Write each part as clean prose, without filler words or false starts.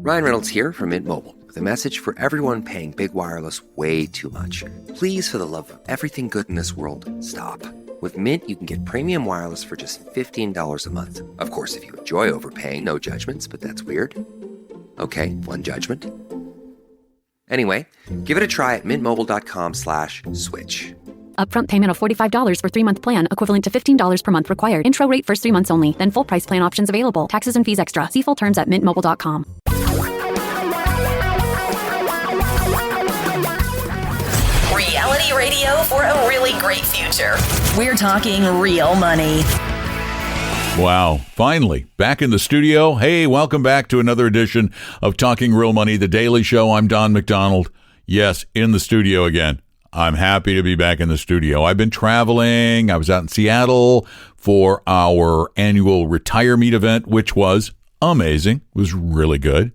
Ryan Reynolds here from Mint Mobile with a message for everyone paying big wireless way too much. Please, for the love of everything good in this world, stop. With Mint, you can get premium wireless for just $15 a month. Of course, if you enjoy overpaying, no judgments, but that's weird. Okay, one judgment. Anyway, give it a try at mintmobile.com/switch. Upfront payment of $45 for 3-month plan, equivalent to $15 per month required. Intro rate first 3 months only, then full price plan options available. Taxes and fees extra. See full terms at mintmobile.com. Reality radio for a really great future. We're talking real money. Wow. Finally, back in the studio. Hey, welcome back to another edition of Talking Real Money, the Daily Show. I'm Don McDonald. Yes, in the studio again. I'm happy to be back in the studio. I've been traveling. I was out in Seattle for our annual Retire Meet event, which was amazing. It was really good.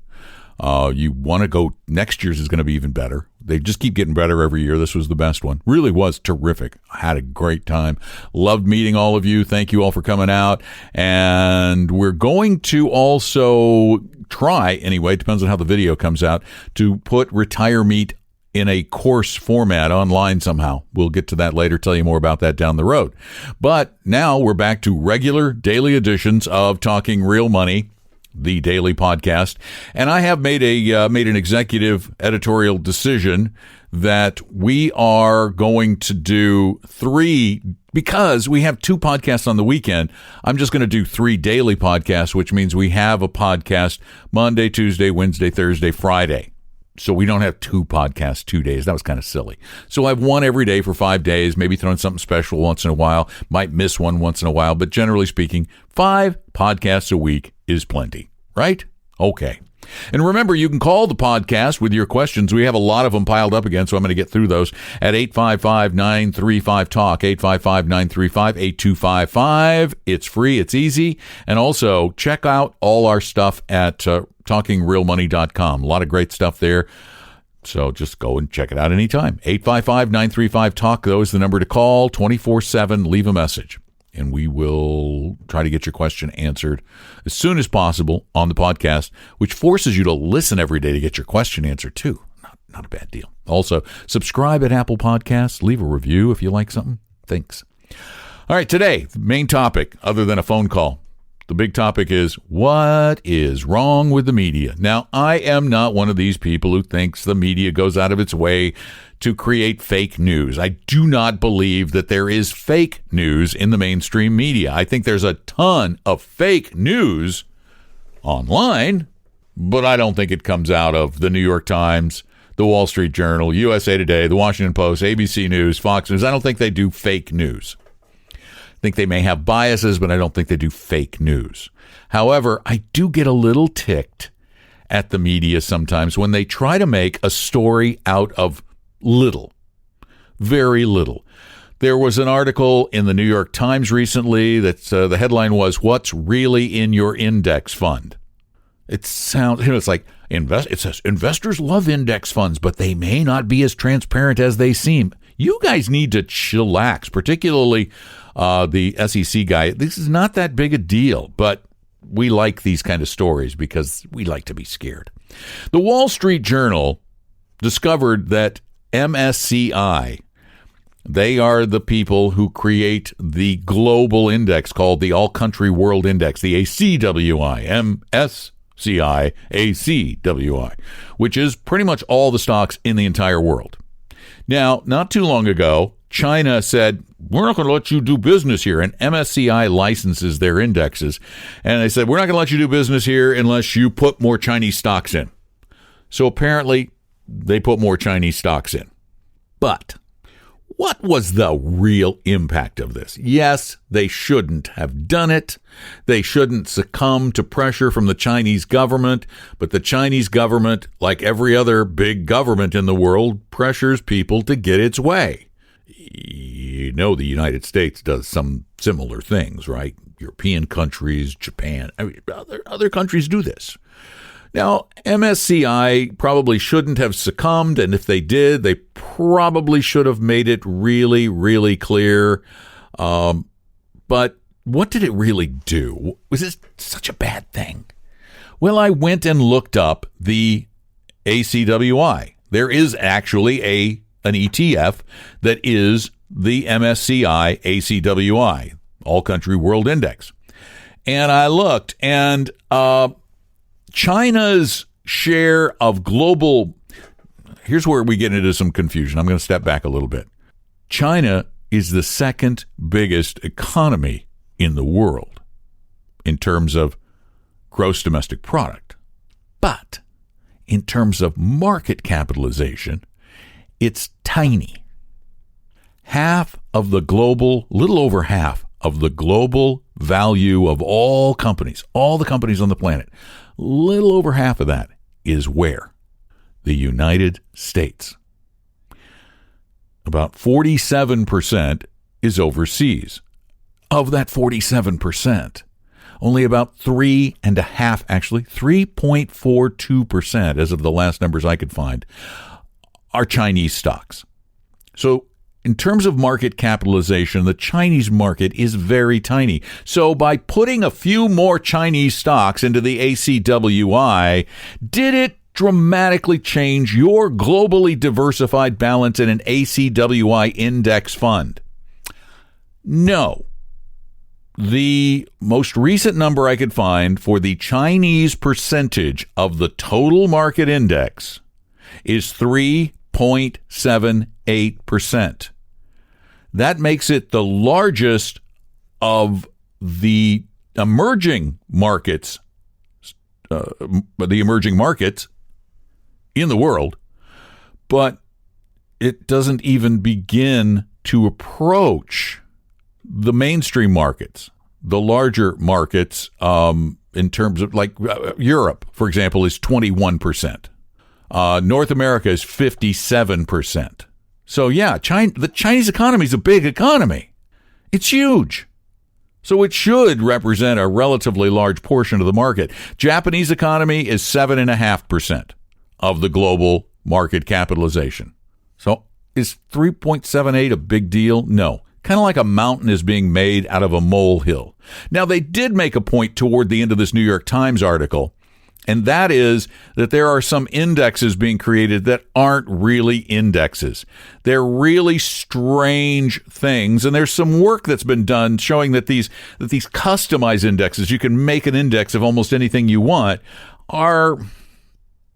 You want to go. Next year's is going to be even better. They just keep getting better every year. This was the best one. Really was terrific. I had a great time. Loved meeting all of you. Thank you all for coming out. And we're going to also try, anyway, it depends on how the video comes out, to put Retire Meet in a course format online somehow. We'll get to that later, tell you more about that down the road. But now we're back to regular daily editions of Talking Real Money, the daily podcast. And I have made an executive editorial decision that we are going to do 3, because we have 2 podcasts on the weekend. I'm just going to do 3 daily podcasts, which means we have a podcast Monday, Tuesday, Wednesday, Thursday, Friday. So we don't have 2 podcasts 2 days. That was kind of silly. So I have one every day for 5 days, maybe throwing something special once in a while. Might miss one once in a while. But generally speaking, 5 podcasts a week is plenty, right? Okay. And remember, you can call the podcast with your questions. We have a lot of them piled up again, so I'm going to get through those at 855-935-TALK, 855-935-8255. It's free. It's easy. And also, check out all our stuff at TalkingRealMoney.com. A lot of great stuff there. So just go and check it out anytime. 855-935-TALK. Those the number to call 24/7. Leave a message, and we will try to get your question answered as soon as possible on the podcast, which forces you to listen every day to get your question answered too. Not a bad deal. Also, subscribe at Apple Podcasts. Leave a review if you like something. Thanks. All right, today, the main topic, other than a phone call, the big topic is, what is wrong with the media? Now, I am not one of these people who thinks the media goes out of its way to create fake news. I do not believe that there is fake news in the mainstream media. I think there's a ton of fake news online, but I don't think it comes out of the New York Times, the Wall Street Journal, USA Today, the Washington Post, ABC News, Fox News. I don't think they do fake news. I think they may have biases, but I don't think they do fake news. However, I do get a little ticked at the media sometimes when they try to make a story out of little, very little. There was an article in the New York Times recently that the headline was, "What's really in your index fund?" It sounds, it's like, it says, investors love index funds, but they may not be as transparent as they seem. You guys need to chillax, particularly the SEC guy. This is not that big a deal, but we like these kind of stories because we like to be scared. The Wall Street Journal discovered that MSCI, they are the people who create the global index called the All Country World Index, the ACWI, MSCI, ACWI, which is pretty much all the stocks in the entire world. Now, not too long ago, China said, we're not going to let you do business here. And MSCI licenses their indexes. And they said, we're not going to let you do business here unless you put more Chinese stocks in. So apparently, they put more Chinese stocks in. But what was the real impact of this? Yes, they shouldn't have done it. They shouldn't succumb to pressure from the Chinese government. But the Chinese government, like every other big government in the world, pressures people to get its way. You know, the United States does some similar things, right? European countries, Japan, other countries do this. Now, MSCI probably shouldn't have succumbed, and if they did, they probably should have made it really, really clear. But what did it really do? Was this such a bad thing? Well, I went and looked up the ACWI. There is actually an ETF that is the MSCI ACWI, All Country World Index. And I looked, and China's share of global, here's where we get into some confusion. I'm going to step back a little bit. China is the second biggest economy in the world in terms of gross domestic product. But in terms of market capitalization, it's tiny. Little over half of the global value of all the companies on the planet, little over half of that is where? The United States. About 47% is overseas. Of that 47%, only about 3.42%, as of the last numbers I could find, are Chinese stocks. So in terms of market capitalization, the Chinese market is very tiny. So by putting a few more Chinese stocks into the ACWI, did it dramatically change your globally diversified balance in an ACWI index fund? No. The most recent number I could find for the Chinese percentage of the total market index is 3.78%. That makes it the largest of the emerging markets, in the world, but it doesn't even begin to approach the mainstream markets, the larger markets, in terms of Europe, for example, is 21%. North America is 57%. So yeah, the Chinese economy is a big economy. It's huge. So it should represent a relatively large portion of the market. Japanese economy is 7.5% of the global market capitalization. So is 3.78 a big deal? No. Kind of like a mountain is being made out of a molehill. Now, they did make a point toward the end of this New York Times article, and that is that there are some indexes being created that aren't really indexes. They're really strange things, and there's some work that's been done showing that these customized indexes, you can make an index of almost anything you want, are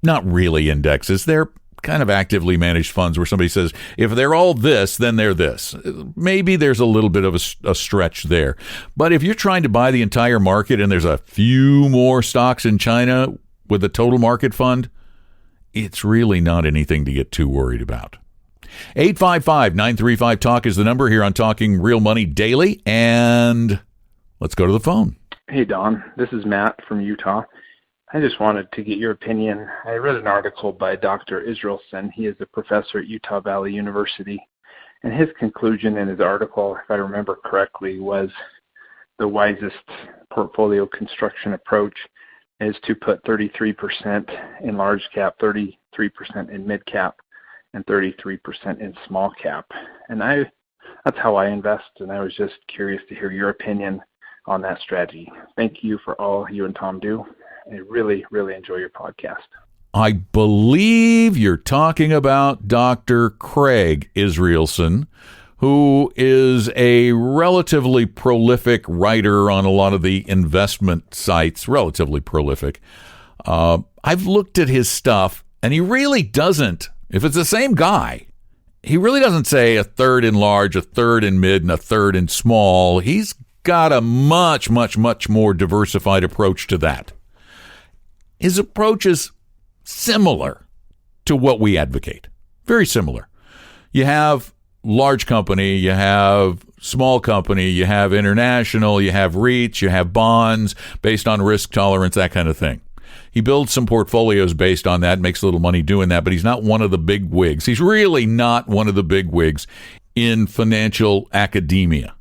not really indexes. They're kind of actively managed funds where somebody says, if they're all this, then they're this. Maybe there's a little bit of a stretch there. But if you're trying to buy the entire market and there's a few more stocks in China with a total market fund, it's really not anything to get too worried about. 855-935-TALK is the number here on Talking Real Money Daily. And let's go to the phone. Hey, Don. This is Matt from Utah. I just wanted to get your opinion. I read an article by Dr. Israelson. He is a professor at Utah Valley University. And his conclusion in his article, if I remember correctly, was the wisest portfolio construction approach is to put 33% in large cap, 33% in mid cap, and 33% in small cap. And that's how I invest, and I was just curious to hear your opinion on that strategy. Thank you for all you and Tom do. I really, really enjoy your podcast. I believe you're talking about Dr. Craig Israelson, who is a relatively prolific writer on a lot of the investment sites, relatively prolific. I've looked at his stuff, and he really doesn't, if it's the same guy, he really doesn't say a third in large, a third in mid, and a third in small. He's got a much, much, much more diversified approach to that. His approach is similar to what we advocate. Very similar. You have large company, you have small company, you have international, you have REITs, you have bonds based on risk tolerance, that kind of thing. He builds some portfolios based on that, makes a little money doing that, but he's not one of the big wigs. He's really not one of the big wigs in financial academia.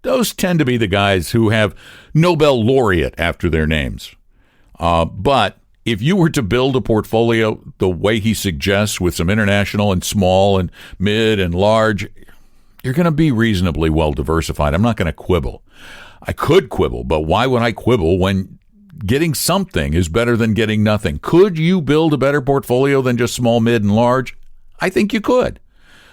Those tend to be the guys who have Nobel laureate after their names. But if you were to build a portfolio the way he suggests with some international and small and mid and large, you're going to be reasonably well diversified. I'm not going to quibble. I could quibble, but why would I quibble when getting something is better than getting nothing. Could you build a better portfolio than just small, mid, and large? I think you could.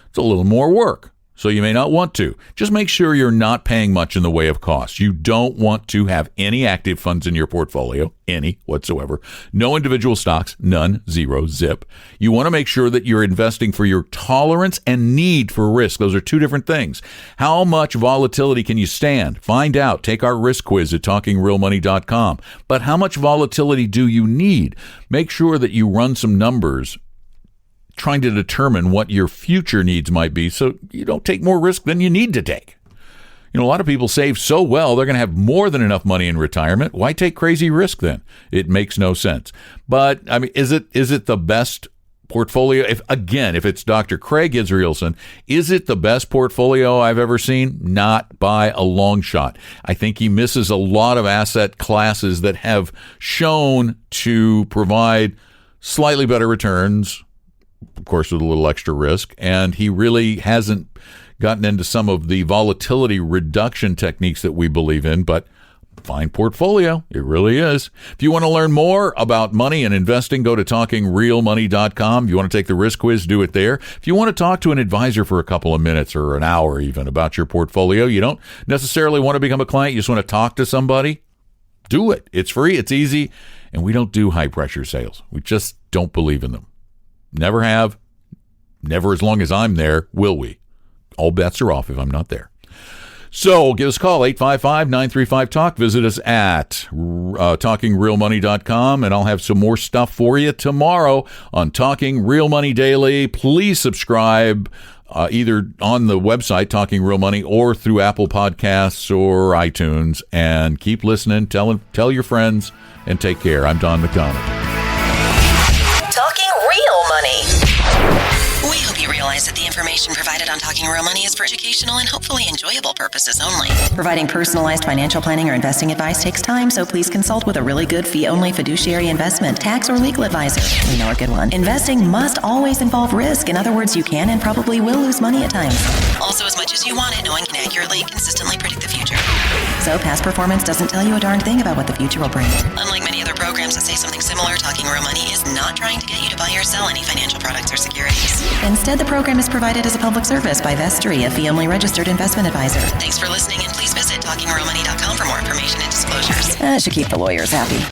It's a little more work, so you may not want to. Just make sure you're not paying much in the way of costs. You don't want to have any active funds in your portfolio, any whatsoever. No individual stocks, none, zero, zip. You want to make sure that you're investing for your tolerance and need for risk. Those are two different things. How much volatility can you stand? Find out. Take our risk quiz at talkingrealmoney.com. But how much volatility do you need? Make sure that you run some numbers trying to determine what your future needs might be so you don't take more risk than you need to take. You know, a lot of people save so well, they're going to have more than enough money in retirement. Why take crazy risk then? It makes no sense. But, I mean, is it the best portfolio? If it's Dr. Craig Israelson, is it the best portfolio I've ever seen? Not by a long shot. I think he misses a lot of asset classes that have shown to provide slightly better returns, of course, with a little extra risk, and he really hasn't gotten into some of the volatility reduction techniques that we believe in, but fine portfolio. It really is. If you want to learn more about money and investing, go to talkingrealmoney.com. If you want to take the risk quiz, do it there. If you want to talk to an advisor for a couple of minutes or an hour even about your portfolio, you don't necessarily want to become a client, you just want to talk to somebody, do it. It's free, it's easy, and we don't do high-pressure sales. We just don't believe in them. Never have, never as long as I'm there, will we. All bets are off if I'm not there. So give us a call, 855-935-TALK. Visit us at talkingrealmoney.com, and I'll have some more stuff for you tomorrow on Talking Real Money Daily. Please subscribe either on the website, Talking Real Money, or through Apple Podcasts or iTunes. And keep listening, tell your friends, and take care. I'm Don McDonald. Talking Real Money. We hope you realize that the information provided on Talking Real Money is for educational and hopefully enjoyable purposes only. Providing personalized financial planning or investing advice takes time, so please consult with a really good fee-only fiduciary investment, tax, or legal advisor. We know a good one. Investing must always involve risk. In other words, you can and probably will lose money at times. Also, as much as you want it, no one can accurately, consistently predict the future. So past performance doesn't tell you a darn thing about what the future will bring. Unlike many other programs that say something similar, Talking Real Money is not trying to get you to buy or sell any financial products or securities. Instead, the program is provided as a public service by Vestry, a fee-only registered investment advisor. Thanks for listening, and please visit talkingrealmoney.com for more information and disclosures. That should keep the lawyers happy.